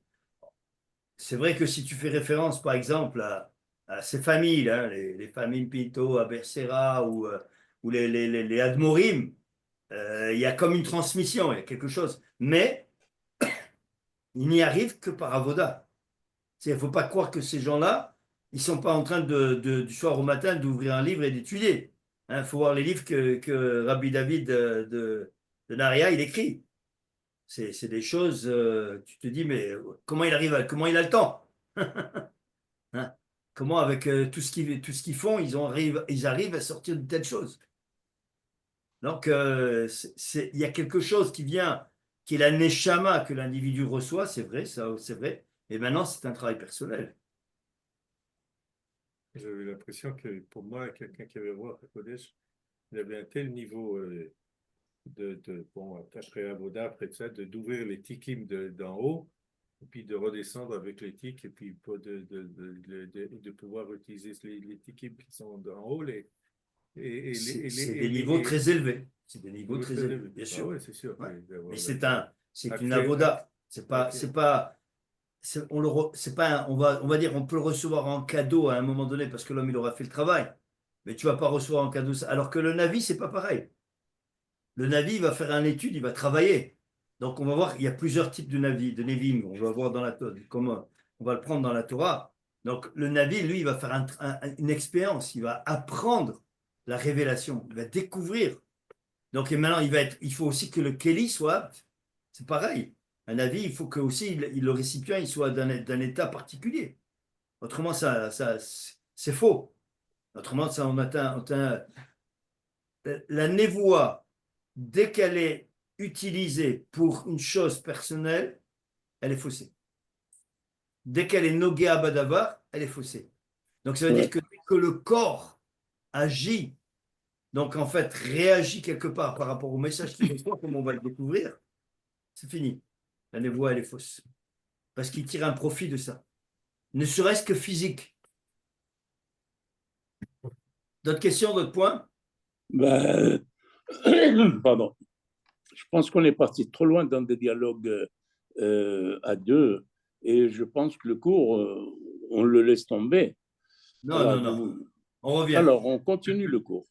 C'est vrai que si tu fais référence, par exemple, à ces familles, hein, les familles Pinto, Abersera ou les Admorim, il y a comme une transmission, il y a quelque chose. Mais il n'y arrive que par avoda. Il ne faut pas croire que ces gens-là, ils ne sont pas en train du soir au matin d'ouvrir un livre et d'étudier. Il faut voir les livres que Rabbi David de Naria, il écrit. C'est des choses, tu te dis, mais comment il a le temps? Hein. Comment avec tout ce qu'ils font, ils arrivent à sortir de telles choses. Donc, il y a quelque chose qui vient, qui est la neshama que l'individu reçoit, c'est vrai, ça, c'est vrai. Et maintenant, c'est un travail personnel.
J'avais l'impression que pour moi, quelqu'un qui avait voir Kodesh, il avait un tel niveau bon, après Avoda, après ça, d'ouvrir les tikim d'en haut, et puis de redescendre avec les tiks, et puis de pouvoir utiliser les tikim qui sont d'en haut,
c'est des niveaux très élevés. C'est des niveaux très élevés, bien sûr.
Ah ouais, c'est sûr.
Ouais. Mais c'est une
Accès-
avoda. C'est pas,
Ok.
c'est pas, c'est pas, on va dire, on peut le recevoir en cadeau à un moment donné parce que l'homme il aura fait le travail. Mais tu vas pas recevoir en cadeau ça. Alors que le Navi, c'est pas pareil. Le Navi, il va faire une étude, il va travailler. Donc on va voir, il y a plusieurs types de Navi, de Nevim. On va voir dans la comment on va le prendre dans la Torah. Donc le Navi, lui, il va faire une expérience, il va apprendre la révélation, il va découvrir. Donc et maintenant, il faut aussi que le Kéli soit, c'est pareil. Un Navi, il faut que aussi le récipient il soit d'un état particulier. Autrement, c'est faux. Autrement, ça, on atteint la névoie dès qu'elle est utilisée pour une chose personnelle, elle est faussée. Dès qu'elle est nogea badavar, elle est faussée. Donc ça veut dire
Ouais.
que dès que le corps agit, donc en fait réagit quelque part par rapport au message qu'il reçoit, comme on va le découvrir, c'est fini. La névoie, elle est fausse. Parce qu'il tire un profit de ça. Ne serait-ce que physique. D'autres questions, d'autres points?
Ben, pardon. Je pense qu'on est parti trop loin dans des dialogues à deux et je pense que le cours, on le laisse tomber.
Non,
Voilà,
non, non. On revient.
Alors, on continue le cours.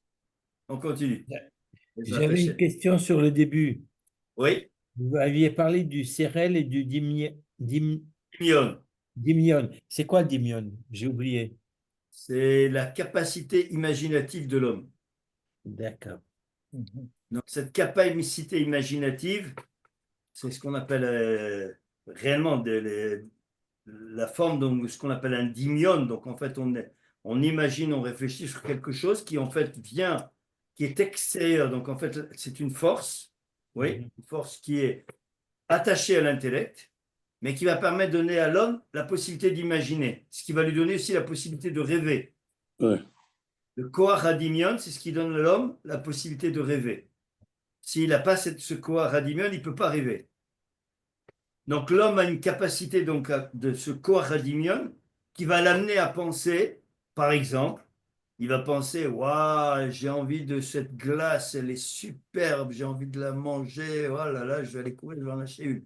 On continue.
J'avais une question sur le début.
Oui,
Vous aviez parlé du sérel et du
Mion.
dimion. C'est quoi le dimion? J'ai oublié.
C'est la capacité imaginative de l'homme.
D'accord.
Donc, cette capacité imaginative, c'est ce qu'on appelle réellement la forme de ce qu'on appelle un dimion. Donc, en fait, on imagine, on réfléchit sur quelque chose qui, en fait, vient, qui est extérieur. Donc, en fait, c'est une force, oui, une force qui est attachée à l'intellect, mais qui va permettre de donner à l'homme la possibilité d'imaginer, ce qui va lui donner aussi la possibilité de rêver.
Ouais.
Le koach hadimion, c'est ce qui donne à l'homme la possibilité de rêver. S'il n'a pas ce koach hadimion, il ne peut pas rêver. Donc l'homme a une capacité donc de ce koach hadimion qui va l'amener à penser, par exemple, il va penser, waouh, j'ai envie de cette glace, elle est superbe, j'ai envie de la manger, oh là là, je vais aller courir, je vais en acheter une.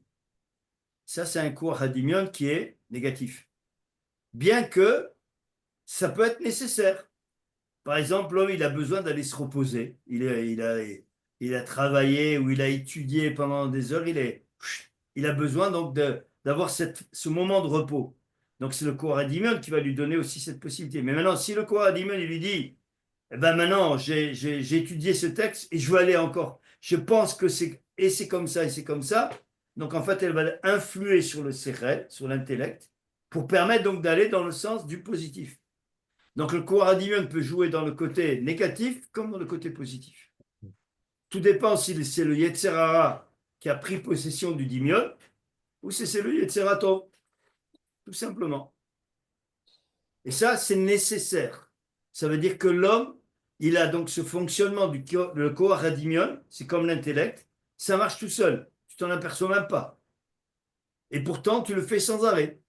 Ça, c'est un koach hadimion qui est négatif. Bien que ça peut être nécessaire. Par exemple, l'homme, il a besoin d'aller se reposer. Il a travaillé ou il a étudié pendant des heures. Il a besoin donc d'avoir ce moment de repos. Donc, c'est le Koharadimion qui va lui donner aussi cette possibilité. Mais maintenant, si le Koharadimion, il lui dit, eh ben maintenant, j'ai étudié ce texte et je veux aller encore. Je pense que c'est comme ça et c'est comme ça. Donc, en fait, elle va influer sur le sérel, sur l'intellect, pour permettre donc d'aller dans le sens du positif. Donc le Koharadimion peut jouer dans le côté négatif comme dans le côté positif. Tout dépend si c'est le Yetzer Hara qui a pris possession du Dimion ou si c'est le Yetzer Hara Tov, tout simplement. Et ça, c'est nécessaire. Ça veut dire que l'homme, il a donc ce fonctionnement le Koharadimion, c'est comme l'intellect, ça marche tout seul. Tu t'en aperçois même pas. Et pourtant, tu le fais sans arrêt.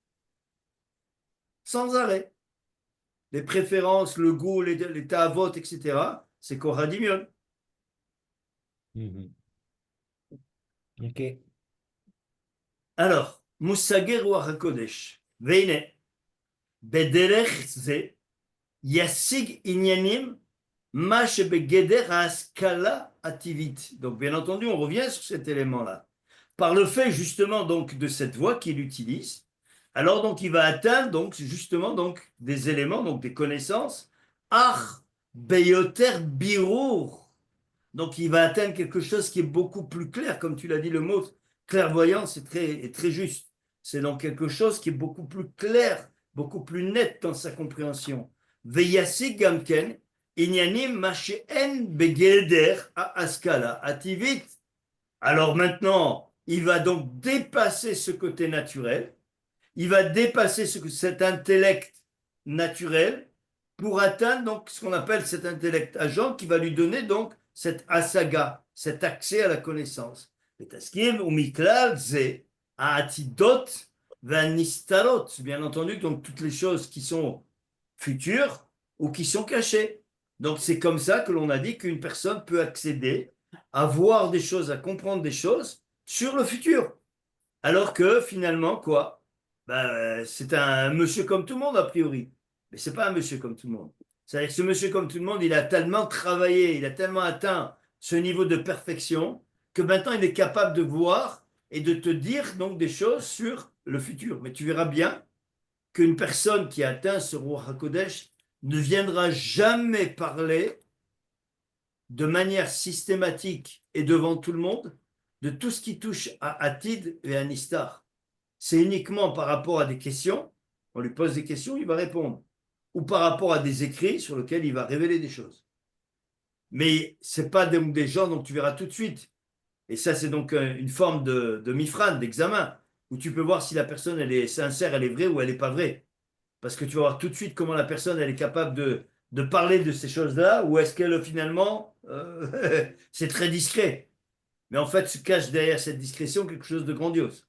Sans arrêt. Les préférences, le goût, les ta'avot, etc., c'est Koharadimion.
Ok.
Alors, Moussagé Ruach HaKodesh, Veine, Bederech Ze, Yassig Inyanim, Ma Shebegeder HaAskala Ativit. Donc, bien entendu, on revient sur cet élément-là. Par le fait, justement, donc, de cette voie qu'il utilise, alors, donc, il va atteindre, donc, justement, donc, des éléments, donc, des connaissances, Ach Beyoter Birur. Donc, il va atteindre quelque chose qui est beaucoup plus clair, comme tu l'as dit, le mot clairvoyance est très juste. C'est donc quelque chose qui est beaucoup plus clair, beaucoup plus net dans sa compréhension. Veyasi gamken, inyanim masheen begeder a askala ativit. Alors maintenant, il va donc dépasser ce côté naturel, il va dépasser cet intellect naturel pour atteindre donc ce qu'on appelle cet intellect agent qui va lui donner donc cette asaga, cet accès à la connaissance. Bien entendu, donc toutes les choses qui sont futures ou qui sont cachées. Donc c'est comme ça que l'on a dit qu'une personne peut accéder à voir des choses, à comprendre des choses sur le futur. Alors que finalement, quoi? C'est un monsieur comme tout le monde, a priori. Mais ce n'est pas un monsieur comme tout le monde. C'est-à-dire que ce monsieur comme tout le monde, il a tellement travaillé, il a tellement atteint ce niveau de perfection que maintenant il est capable de voir et de te dire donc des choses sur le futur. Mais tu verras bien qu'une personne qui a atteint ce Ruach HaKodesh ne viendra jamais parler de manière systématique et devant tout le monde de tout ce qui touche à Atid et à Nistar. C'est uniquement par rapport à des questions, on lui pose des questions, il va répondre, ou par rapport à des écrits sur lesquels il va révéler des choses. mais c'est pas des gens dont tu verras tout de suite. Et ça, c'est donc une forme de mifran, d'examen, où tu peux voir si la personne, elle est sincère, elle est vraie ou elle n'est pas vraie. Parce que tu vas voir tout de suite comment la personne, elle est capable de parler de ces choses-là, ou est-ce qu'elle, finalement, c'est très discret. Mais en fait, se cache derrière cette discrétion quelque chose de grandiose.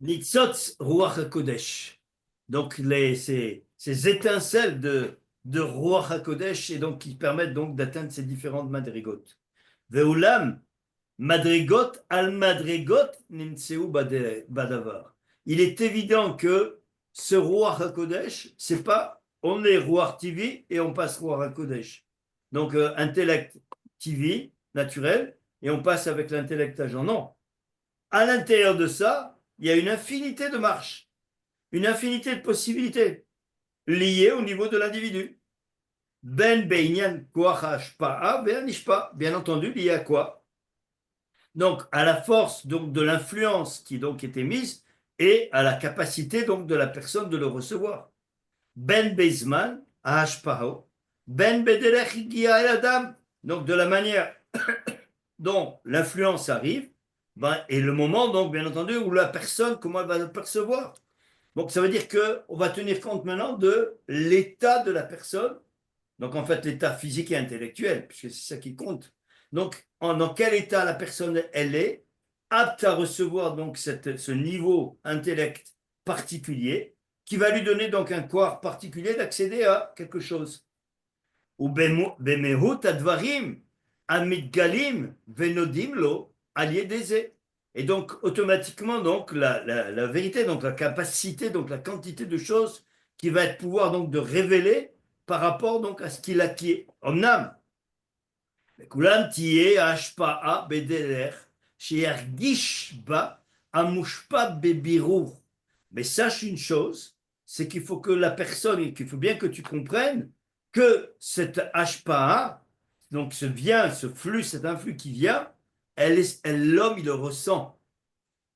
Nitzotz Ruach HaKodesh. Donc, ces étincelles de Ruach HaKodesh, et donc qui permettent donc d'atteindre ces différentes madrigotes. Ve'ulam, madrigot al madrigot nimtseu badavar. Il est évident que ce Ruach HaKodesh, c'est pas on est Ruach TV et on passe Ruach HaKodesh. Donc, intellect TV, naturel, et on passe avec l'intellect agent. Non. À l'intérieur de ça, il y a une infinité de marches, une infinité de possibilités liées au niveau de l'individu. Ben beinyan koach hashpa'a ben ishpa. Bien entendu, lié à quoi? Donc, à la force donc, de l'influence qui donc était mise et à la capacité donc de la personne de le recevoir. Ben beizman hashpa'o, ben bederech higia el adam. Donc, de la manière dont l'influence arrive, ben, et le moment, donc, bien entendu, où la personne, comment elle va le percevoir. Donc, ça veut dire qu'on va tenir compte maintenant de l'état de la personne, donc en fait, l'état physique et intellectuel, puisque c'est ça qui compte. Donc, dans quel état la personne, elle est, apte à recevoir donc ce niveau intellect particulier, qui va lui donner donc un corps particulier d'accéder à quelque chose. Ou bemehut advarim, amidgalim, venodim lo, aliédésé. Et donc, automatiquement, donc, la vérité, donc la capacité, donc la quantité de choses qui va être pouvoir donc de révéler par rapport donc à ce qu'il acquiert en âme. Kulam tiye ashpa'a bederer, sheyargish ba amushpa bebirur. Mais sache une chose, c'est qu'il faut que la personne, et qu'il faut bien que tu comprennes que cette ashpa'a, donc ce flux, cet influx qui vient, l'homme, il le ressent.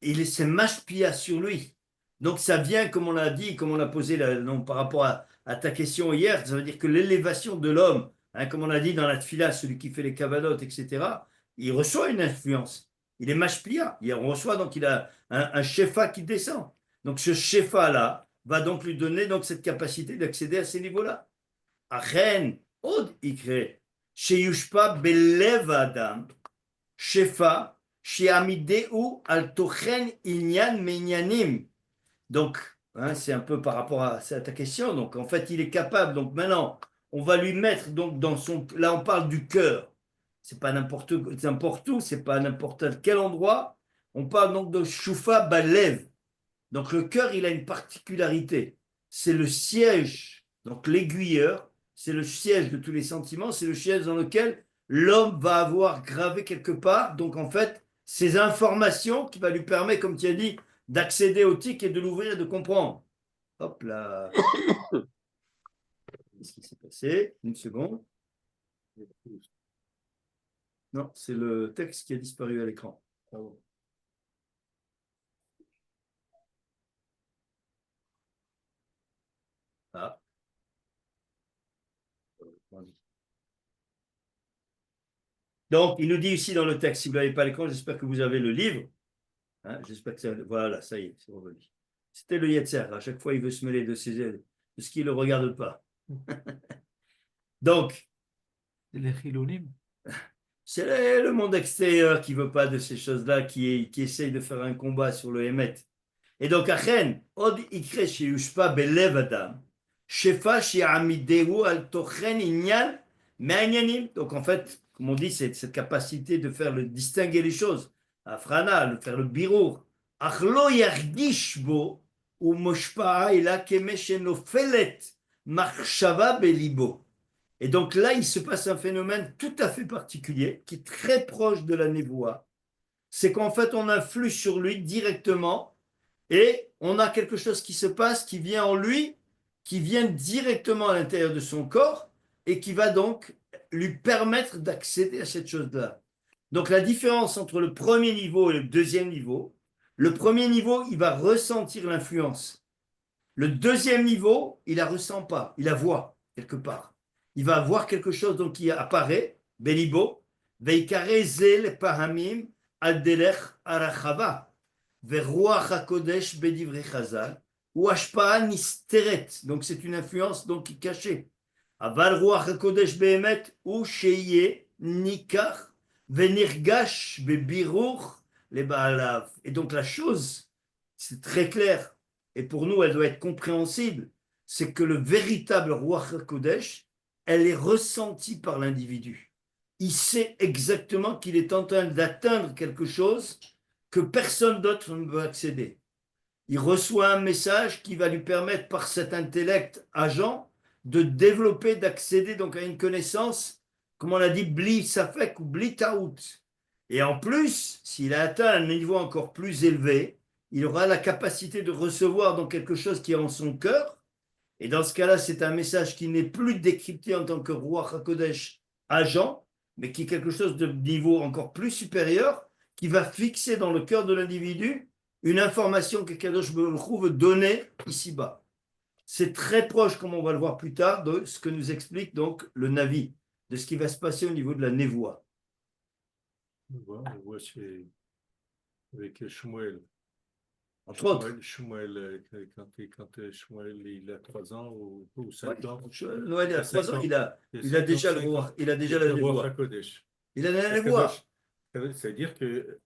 C'est mashpia sur lui. Donc ça vient, comme on l'a dit, comme on l'a posé non, par rapport à ta question hier, ça veut dire que l'élévation de l'homme, hein, comme on l'a dit dans la tfila, celui qui fait les kavanotes, etc., il reçoit une influence. Il est mashpia. Il reçoit, donc il a un shefa qui descend. Donc ce shefa-là va donc lui donner donc cette capacité d'accéder à ces niveaux-là. Achen, od ikre, sheyushpa belev adam, shefa, sheamideu al tochen inyan menyanim. Donc, hein, c'est un peu par rapport à ta question. Donc, en fait, il est capable. Donc, maintenant, on va lui mettre donc dans son. Là, on parle du cœur. C'est pas n'importe où. C'est pas n'importe quel endroit. On parle donc de Shufa Balev. Donc, le cœur, il a une particularité. C'est le siège. Donc, l'aiguilleur, c'est le siège de tous les sentiments. C'est le siège dans lequel l'homme va avoir gravé quelque part. Donc, en fait, ces informations qui va lui permettre, comme tu as dit, d'accéder au tic et de l'ouvrir et de comprendre. Hop là. Qu'est-ce qui s'est passé? Une seconde. Non, c'est le texte qui a disparu à l'écran. Bravo. Ah. Donc, il nous dit ici dans le texte, si vous n'avez pas l'écran, j'espère que vous avez le livre. Hein, j'espère que voilà, ça y est, c'est revenu. C'était le Yetzer. À chaque fois, il veut se mêler de ce qui ne le regarde pas. Donc,
C'est les chilonim.
c'est le monde extérieur qui ne veut pas de ces choses-là, qui essaye de faire un combat sur le Hémet. Et donc, Achen, od ikre sheyushpa belev adam, shefa she'amideu al tochen inyan me'anyanim. Donc, en fait, comme on dit, c'est cette capacité de faire distinguer les choses. Afrana, de faire le birour. Achlo yargish bo, ou moshpa'a ila kemeshenofelet, marshava belibo. Et donc là, il se passe un phénomène tout à fait particulier, qui est très proche de la névoie. C'est qu'en fait, on influe sur lui directement et on a quelque chose qui se passe, qui vient en lui, qui vient directement à l'intérieur de son corps et qui va donc lui permettre d'accéder à cette chose-là. Donc la différence entre le premier niveau et le deuxième niveau, le premier niveau, il va ressentir l'influence. Le deuxième niveau, il la ressent pas, il la voit quelque part. il va avoir quelque chose donc qui apparaît, Belibo, Veikarezel Pahamim Aldelech Arachava, Veruach HaKodesh Bedivre Chazal, ou Ashpa'a Nisteret, donc c'est une influence donc qui est cachée. Aval Ruach HaKodesh Behemet, ou Sheye Nikach, Venirgash Bebiruch les Baalav. Et donc la chose, c'est très clair, et pour nous elle doit être compréhensible, c'est que le véritable Ruach HaKodesh, elle est ressentie par l'individu. Il sait exactement qu'il est en train d'atteindre quelque chose que personne d'autre ne peut accéder. Il reçoit un message qui va lui permettre, par cet intellect agent, de développer, d'accéder donc à une connaissance, comme on l'a dit, bli safek ou bli taout. Et en plus, s'il a atteint un niveau encore plus élevé, il aura la capacité de recevoir donc quelque chose qui est en son cœur. Et dans ce cas-là, c'est un message qui n'est plus décrypté en tant que Ruach HaKodesh agent, mais qui est quelque chose de niveau encore plus supérieur, qui va fixer dans le cœur de l'individu une information que Kadosh Baruch Hu veut donner ici-bas. C'est très proche, comme on va le voir plus tard, de ce que nous explique donc le Navi, de ce qui va se passer au niveau de la névoie.
On voit avec Shmuel.
Entre autres.
Shmuel, quand Shmuel il a 3 ans ou 5 ans.
Noël, il a 3 ans, il a déjà le roi, il a déjà la névoie. Il a la névoie.
C'est-à-dire que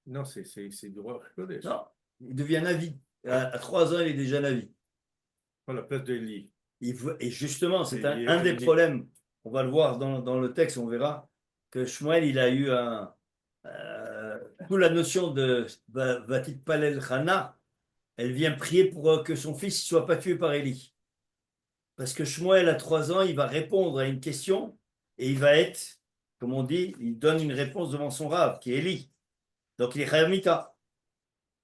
non, c'est du roi Kodesh.
Non, il devient Navi. À 3 ans, il est déjà Navi.
À la place d'Élie.
Et justement, c'est un des problèmes. On va le voir dans le texte, on verra que Shmuel, il a eu toute la notion de Vatit Palel Chana, elle vient prier pour que son fils ne soit pas tué par Élie. Parce que Shmuel, à 3 ans, il va répondre à une question et il va être, comme on dit, il donne une réponse devant son rave, qui est Élie. Donc il est Chayamita.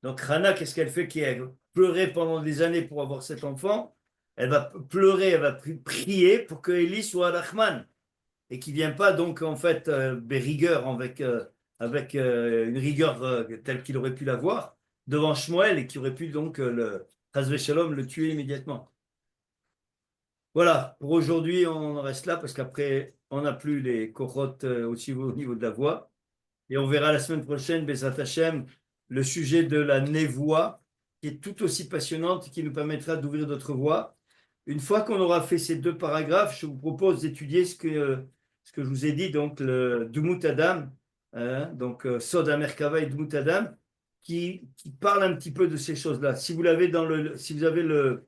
Donc Chana, qu'est-ce qu'elle fait? Qui a pleuré pendant des années pour avoir cet enfant. Elle va pleurer, elle va prier pour que Élie soit Rahman et qu'il ne vienne pas donc en fait rigueur avec une rigueur telle qu'il aurait pu l'avoir devant Shmuel et qui aurait pu donc Chazvé Shalom le tuer immédiatement. Voilà, pour aujourd'hui on en reste là parce qu'après on n'a plus les kochot aussi au niveau de la voix et on verra la semaine prochaine Bezrat Hashem le sujet de la névoie qui est tout aussi passionnante et qui nous permettra d'ouvrir d'autres voies. Une fois qu'on aura fait ces 2 paragraphes, je vous propose d'étudier ce que je vous ai dit, donc le Dumut Adam, donc Sod Merkava et Dumut Adam, qui parle un petit peu de ces choses-là. Si vous avez le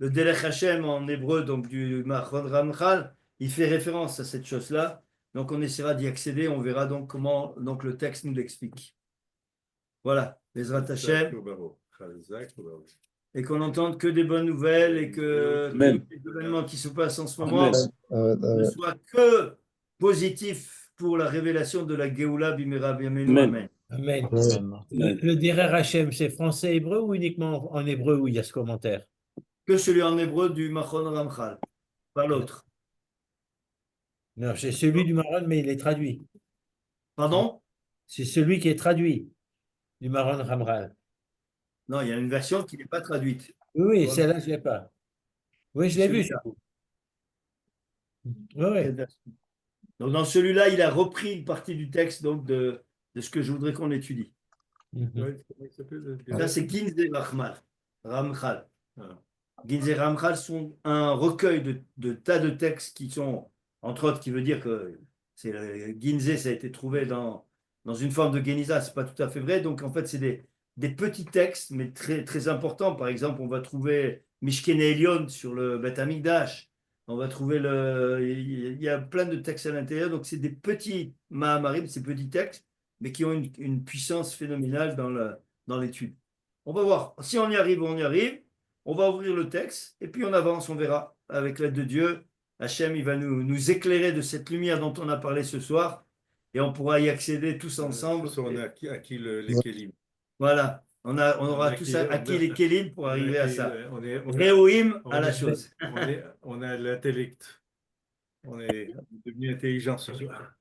Derech Hashem en hébreu, donc du Machon Ramchal, il fait référence à cette chose-là. Donc on essaiera d'y accéder, on verra donc comment donc le texte nous l'explique. Voilà, Bezrat Hashem. Et qu'on n'entende que des bonnes nouvelles et que tous les événements qui se passent en ce moment ne soient que positifs pour la révélation de la Géoula Bimera Biamenu. Amen.
Amen. Le Derech Hashem, c'est français-hébreu ou uniquement en hébreu où il y a ce commentaire?
Que celui en hébreu du Machon Ramchal, pas l'autre.
Non, c'est celui du Maron, mais il est traduit.
Pardon?
C'est celui qui est traduit du Maron Ramchal.
Non, il y a une version qui n'est pas traduite.
Oui, oui, celle-là, je ne l'ai pas. Oui, je l'ai vu, ça. Oui.
Donc, dans celui-là, il a repris une partie du texte donc, de ce que je voudrais qu'on étudie. Ça, c'est Ginzé Ramchal. Ginzé Ramchal sont un recueil de tas de textes qui sont, entre autres, qui veut dire que Ginzé, ça a été trouvé dans une forme de Geniza, ce n'est pas tout à fait vrai. Donc, en fait, c'est des petits textes, mais très, très importants. Par exemple, on va trouver Mishkene Elion sur le Beth Amikdash. On va trouver il y a plein de textes à l'intérieur. Donc, c'est des petits Mahamarim, ces petits textes, mais qui ont une puissance phénoménale dans l'étude. On va voir. Si on y arrive, on y arrive. On va ouvrir le texte et puis on avance, on verra. Avec l'aide de Dieu, Hachem, il va nous éclairer de cette lumière dont on a parlé ce soir et on pourra y accéder tous ensemble.
On a acquis les Kélim.
Voilà, on aura tous acquis les Kélim pour arriver à ça.
Réouim
à la chose.
On a l'intellect. On est devenu intelligent ce soir.